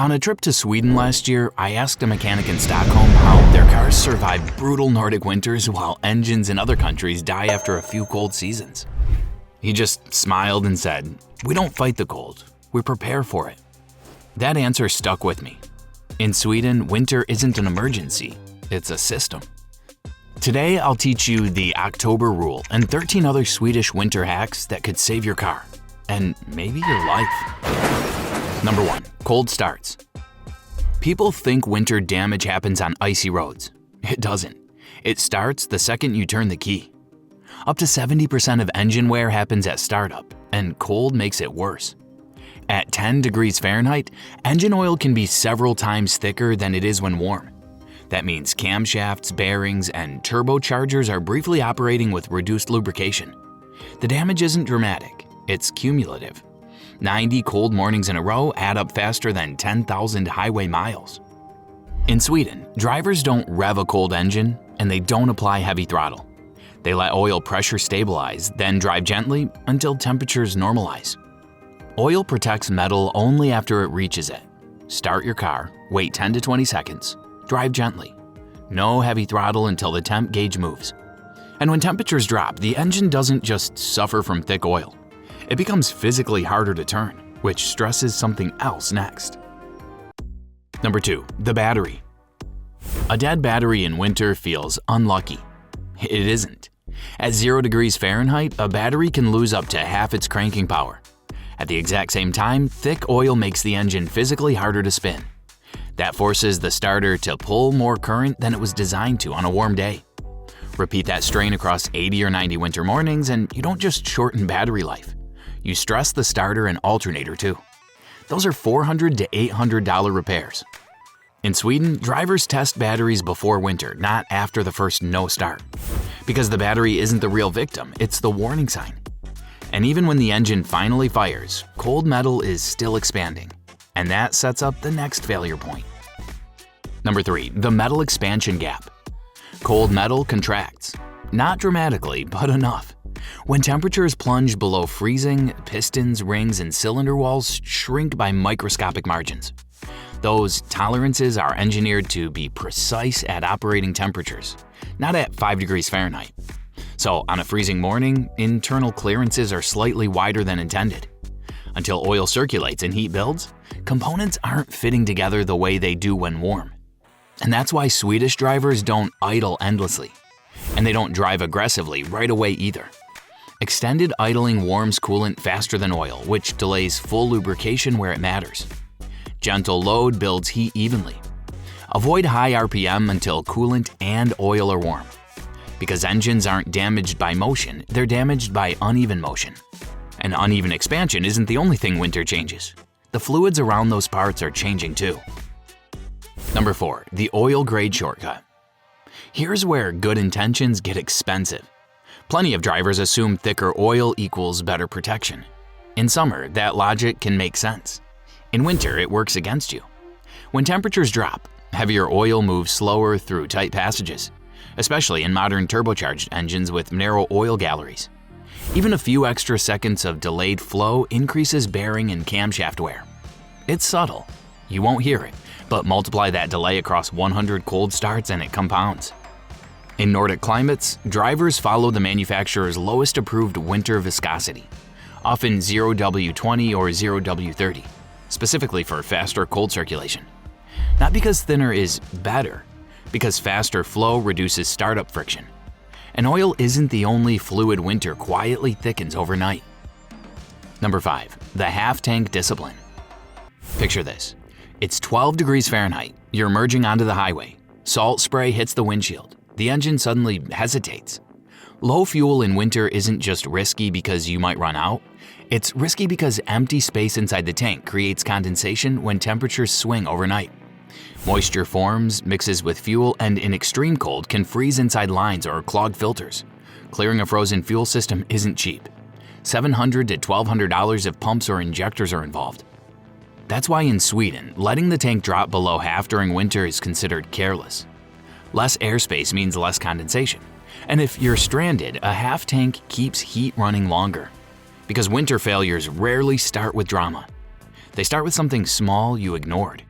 On a trip to Sweden last year, I asked a mechanic in Stockholm how their cars survive brutal Nordic winters while engines in other countries die after a few cold seasons. He just smiled and said, "We don't fight the cold, we prepare for it." That answer stuck with me. In Sweden, winter isn't an emergency, it's a system. Today, I'll teach you the October rule and 13 other Swedish winter hacks that could save your car, and maybe your life. Number 1. Cold starts. People think winter damage happens on icy roads. It doesn't. It starts the second you turn the key. Up to 70% of engine wear happens at startup, and cold makes it worse. At 10 degrees Fahrenheit, engine oil can be several times thicker than it is when warm. That means camshafts, bearings, and turbochargers are briefly operating with reduced lubrication. The damage isn't dramatic, it's cumulative. 90 cold mornings in a row add up faster than 10,000 highway miles. In Sweden, drivers don't rev a cold engine and they don't apply heavy throttle. They let oil pressure stabilize, then drive gently until temperatures normalize. Oil protects metal only after it reaches it. Start your car, wait 10 to 20 seconds, drive gently. No heavy throttle until the temp gauge moves. And when temperatures drop, the engine doesn't just suffer from thick oil. It becomes physically harder to turn, which stresses something else next. Number 2. The battery. A dead battery in winter feels unlucky. It isn't. At 0 degrees Fahrenheit, a battery can lose up to half its cranking power. At the exact same time, thick oil makes the engine physically harder to spin. That forces the starter to pull more current than it was designed to on a warm day. Repeat that strain across 80 or 90 winter mornings and you don't just shorten battery life. You stress the starter and alternator too. Those are $400 to $800 repairs. In Sweden, drivers test batteries before winter, not after the first no start. Because the battery isn't the real victim, it's the warning sign. And even when the engine finally fires, cold metal is still expanding. And that sets up the next failure point. Number 3. The metal expansion gap. Cold metal contracts. Not dramatically, but enough. When temperatures plunge below freezing, pistons, rings, and cylinder walls shrink by microscopic margins. Those tolerances are engineered to be precise at operating temperatures, not at 5 degrees Fahrenheit. So on a freezing morning, internal clearances are slightly wider than intended. Until oil circulates and heat builds, components aren't fitting together the way they do when warm. And that's why Swedish drivers don't idle endlessly. And they don't drive aggressively right away either. Extended idling warms coolant faster than oil, which delays full lubrication where it matters. Gentle load builds heat evenly. Avoid high RPM until coolant and oil are warm. Because engines aren't damaged by motion, they're damaged by uneven motion. And uneven expansion isn't the only thing winter changes. The fluids around those parts are changing too. Number 4. The oil grade shortcut. Here's where good intentions get expensive. Plenty of drivers assume thicker oil equals better protection. In summer, that logic can make sense. In winter, it works against you. When temperatures drop, heavier oil moves slower through tight passages, especially in modern turbocharged engines with narrow oil galleries. Even a few extra seconds of delayed flow increases bearing and camshaft wear. It's subtle. You won't hear it, but multiply that delay across 100 cold starts and it compounds. In Nordic climates, drivers follow the manufacturer's lowest approved winter viscosity, often 0W20 or 0W30, specifically for faster cold circulation. Not because thinner is better, because faster flow reduces startup friction. And oil isn't the only fluid winter quietly thickens overnight. Number 5. The half-tank discipline. Picture this. It's 12 degrees Fahrenheit. You're merging onto the highway. Salt spray hits the windshield. The engine suddenly hesitates. Low fuel in winter isn't just risky because you might run out. It's risky because empty space inside the tank creates condensation when temperatures swing overnight. Moisture forms, mixes with fuel, and in extreme cold can freeze inside lines or clog filters. Clearing a frozen fuel system isn't cheap. $700 to $1,200 if pumps or injectors are involved. That's why in Sweden, letting the tank drop below half during winter is considered careless. Less airspace means less condensation. And if you're stranded, a half tank keeps heat running longer. Because winter failures rarely start with drama. They start with something small you ignored.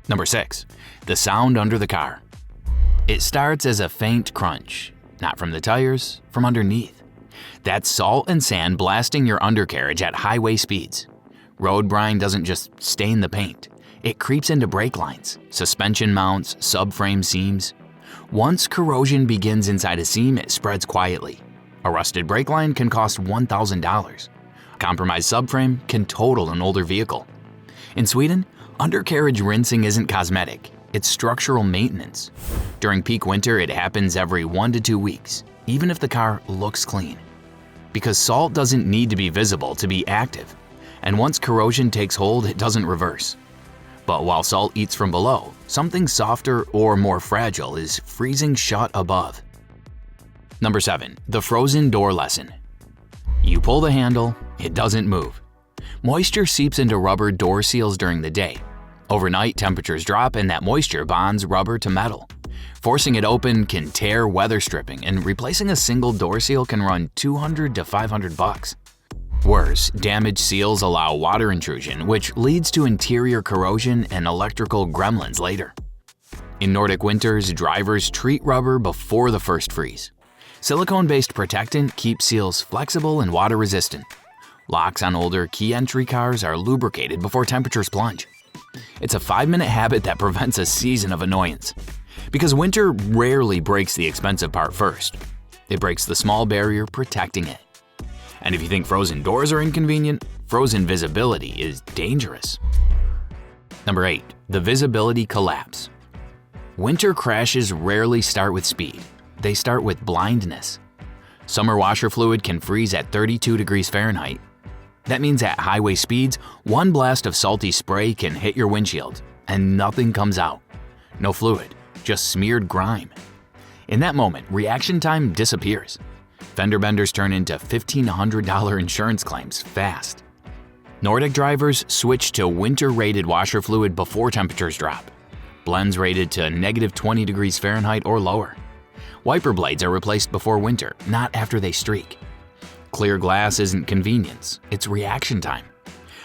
Number 6. The sound under the car. It starts as a faint crunch, not from the tires, from underneath. That's salt and sand blasting your undercarriage at highway speeds. Road brine doesn't just stain the paint. It creeps into brake lines, suspension mounts, subframe seams. Once corrosion begins inside a seam, it spreads quietly. A rusted brake line can cost $1,000. A compromised subframe can total an older vehicle. In Sweden, undercarriage rinsing isn't cosmetic, it's structural maintenance. During peak winter, it happens every 1 to 2 weeks, even if the car looks clean. Because salt doesn't need to be visible to be active, and once corrosion takes hold, it doesn't reverse. But while salt eats from below, something softer or more fragile is freezing shut above. Number 7. The frozen door lesson. You pull the handle, it doesn't move. Moisture seeps into rubber door seals during the day. Overnight, temperatures drop and that moisture bonds rubber to metal. Forcing it open can tear weather stripping, and replacing a single door seal can run $200 to $500. Worse, damaged seals allow water intrusion, which leads to interior corrosion and electrical gremlins later. In Nordic winters, drivers treat rubber before the first freeze. Silicone-based protectant keeps seals flexible and water-resistant. Locks on older key entry cars are lubricated before temperatures plunge. It's a 5-minute habit that prevents a season of annoyance. Because winter rarely breaks the expensive part first. It breaks the small barrier protecting it. And if you think frozen doors are inconvenient, frozen visibility is dangerous. Number 8. The visibility collapse. Winter crashes rarely start with speed. They start with blindness. Summer washer fluid can freeze at 32 degrees Fahrenheit. That means at highway speeds, one blast of salty spray can hit your windshield, and nothing comes out. No fluid, just smeared grime. In that moment, reaction time disappears. Fender benders turn into $1,500 insurance claims fast. Nordic drivers switch to winter-rated washer fluid before temperatures drop. Blends rated to -20 degrees Fahrenheit or lower. Wiper blades are replaced before winter, not after they streak. Clear glass isn't convenience, it's reaction time.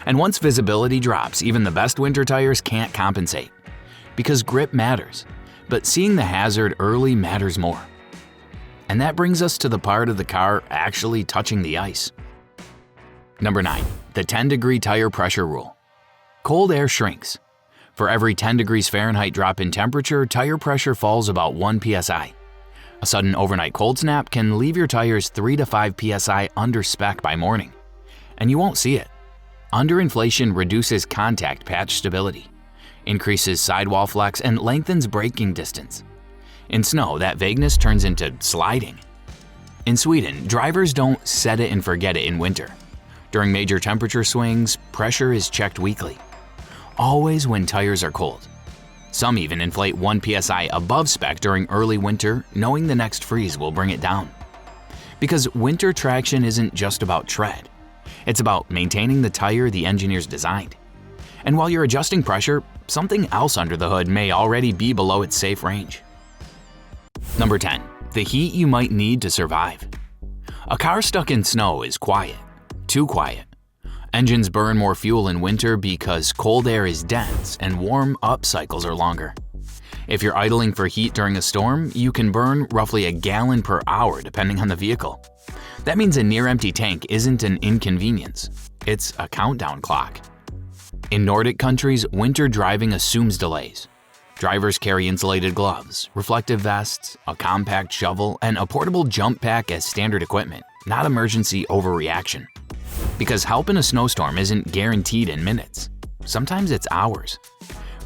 And once visibility drops, even the best winter tires can't compensate. Because grip matters, but seeing the hazard early matters more. And that brings us to the part of the car actually touching the ice. Number 9. The 10-degree tire pressure rule. Cold air shrinks. For every 10 degrees Fahrenheit drop in temperature, tire pressure falls about 1 psi. A sudden overnight cold snap can leave your tires 3 to 5 psi under spec by morning. And you won't see it. Underinflation reduces contact patch stability, increases sidewall flex, and lengthens braking distance. In snow, that vagueness turns into sliding. In Sweden, drivers don't set it and forget it in winter. During major temperature swings, pressure is checked weekly. Always when tires are cold. Some even inflate 1 psi above spec during early winter, knowing the next freeze will bring it down. Because winter traction isn't just about tread. It's about maintaining the tire the engineers designed. And while you're adjusting pressure, something else under the hood may already be below its safe range. Number 10. The heat you might need to survive. A car stuck in snow is quiet. Too quiet. Engines burn more fuel in winter because cold air is dense and warm-up cycles are longer. If you're idling for heat during a storm, you can burn roughly a gallon per hour depending on the vehicle. That means a near-empty tank isn't an inconvenience. It's a countdown clock. In Nordic countries, winter driving assumes delays. Drivers carry insulated gloves, reflective vests, a compact shovel, and a portable jump pack as standard equipment, not emergency overreaction. Because help in a snowstorm isn't guaranteed in minutes. Sometimes it's hours.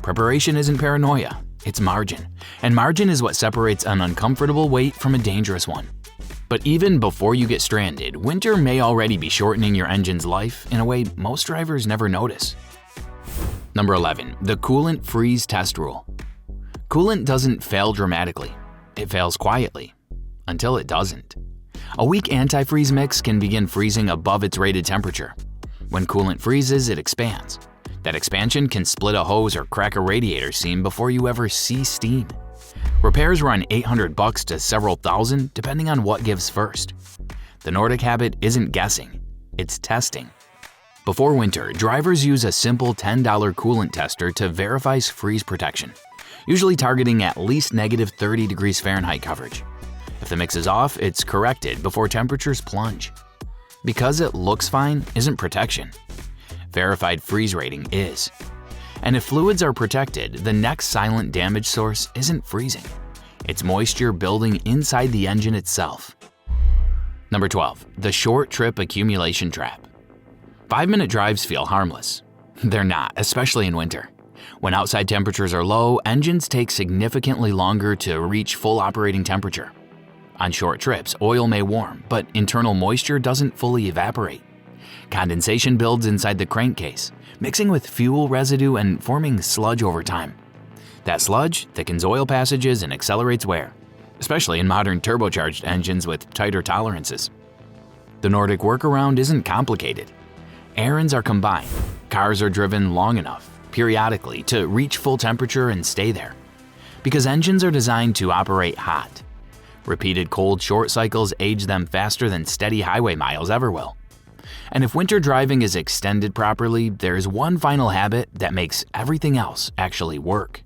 Preparation isn't paranoia, it's margin. And margin is what separates an uncomfortable wait from a dangerous one. But even before you get stranded, winter may already be shortening your engine's life in a way most drivers never notice. Number 11. The coolant freeze test rule. Coolant doesn't fail dramatically. It fails quietly. Until it doesn't. A weak antifreeze mix can begin freezing above its rated temperature. When coolant freezes, it expands. That expansion can split a hose or crack a radiator seam before you ever see steam. Repairs run $800 to several thousand depending on what gives first. The Nordic habit isn't guessing, it's testing. Before winter, drivers use a simple $10 coolant tester to verify freeze protection, usually targeting at least negative 30 degrees Fahrenheit coverage. If the mix is off, it's corrected before temperatures plunge. Because it looks fine isn't protection. Verified freeze rating is. And if fluids are protected, the next silent damage source isn't freezing. It's moisture building inside the engine itself. Number 12, the short trip accumulation trap. 5-minute drives feel harmless. They're not, especially in winter. When outside temperatures are low, engines take significantly longer to reach full operating temperature. On short trips, oil may warm, but internal moisture doesn't fully evaporate. Condensation builds inside the crankcase, mixing with fuel residue and forming sludge over time. That sludge thickens oil passages and accelerates wear, especially in modern turbocharged engines with tighter tolerances. The Nordic workaround isn't complicated. Errands are combined. Cars are driven long enough, periodically, to reach full temperature and stay there. Because engines are designed to operate hot. Repeated cold short cycles age them faster than steady highway miles ever will. And if winter driving is extended properly, there's one final habit that makes everything else actually work.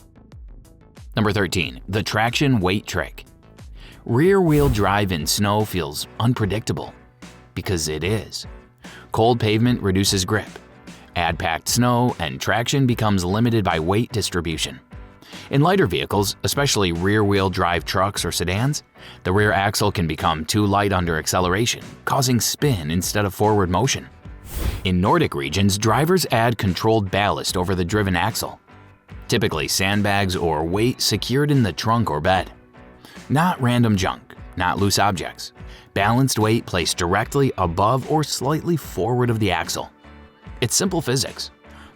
Number 13, the traction weight trick. Rear-wheel drive in snow feels unpredictable, because it is. Cold pavement reduces grip. Add packed snow, and traction becomes limited by weight distribution. In lighter vehicles, especially rear-wheel drive trucks or sedans, the rear axle can become too light under acceleration, causing spin instead of forward motion. In Nordic regions, drivers add controlled ballast over the driven axle, typically sandbags or weight secured in the trunk or bed. Not random junk, not loose objects. Balanced weight placed directly above or slightly forward of the axle. It's simple physics.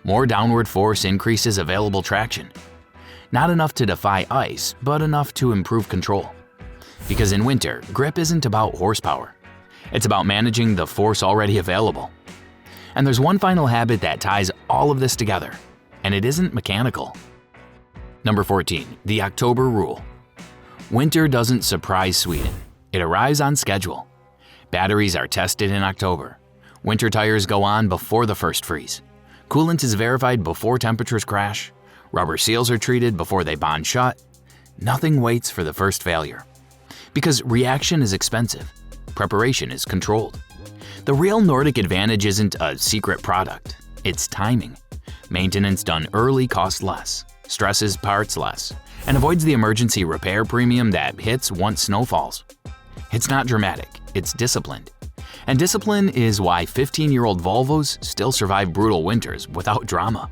More downward force increases available traction. Not enough to defy ice, but enough to improve control. Because in winter, grip isn't about horsepower. It's about managing the force already available. And there's one final habit that ties all of this together, and it isn't mechanical. Number 14, the October rule. Winter doesn't surprise Sweden. It arrives on schedule. Batteries are tested in October. Winter tires go on before the first freeze. Coolant is verified before temperatures crash. Rubber seals are treated before they bond shut. Nothing waits for the first failure. Because reaction is expensive. Preparation is controlled. The real Nordic advantage isn't a secret product. It's timing. Maintenance done early costs less, stresses parts less, and avoids the emergency repair premium that hits once snow falls. It's not dramatic, it's disciplined. And discipline is why 15-year-old Volvos still survive brutal winters without drama.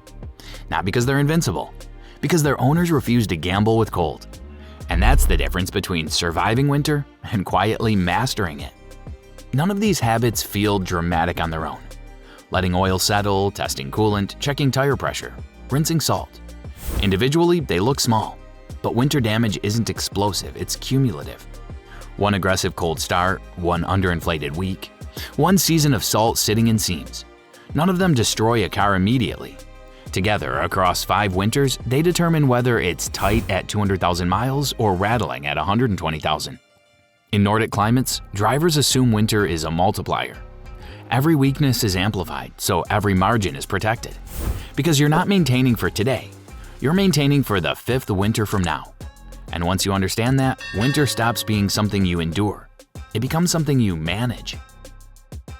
Not because they're invincible, because their owners refuse to gamble with cold. And that's the difference between surviving winter and quietly mastering it. None of these habits feel dramatic on their own. Letting oil settle, testing coolant, checking tire pressure, rinsing salt. Individually, they look small, but winter damage isn't explosive, it's cumulative. One aggressive cold start, one underinflated week, one season of salt sitting in seams. None of them destroy a car immediately. Together, across 5 winters, they determine whether it's tight at 200,000 miles or rattling at 120,000. In Nordic climates, drivers assume winter is a multiplier. Every weakness is amplified, so every margin is protected. Because you're not maintaining for today, you're maintaining for the 5th winter from now. And once you understand that, winter stops being something you endure. It becomes something you manage.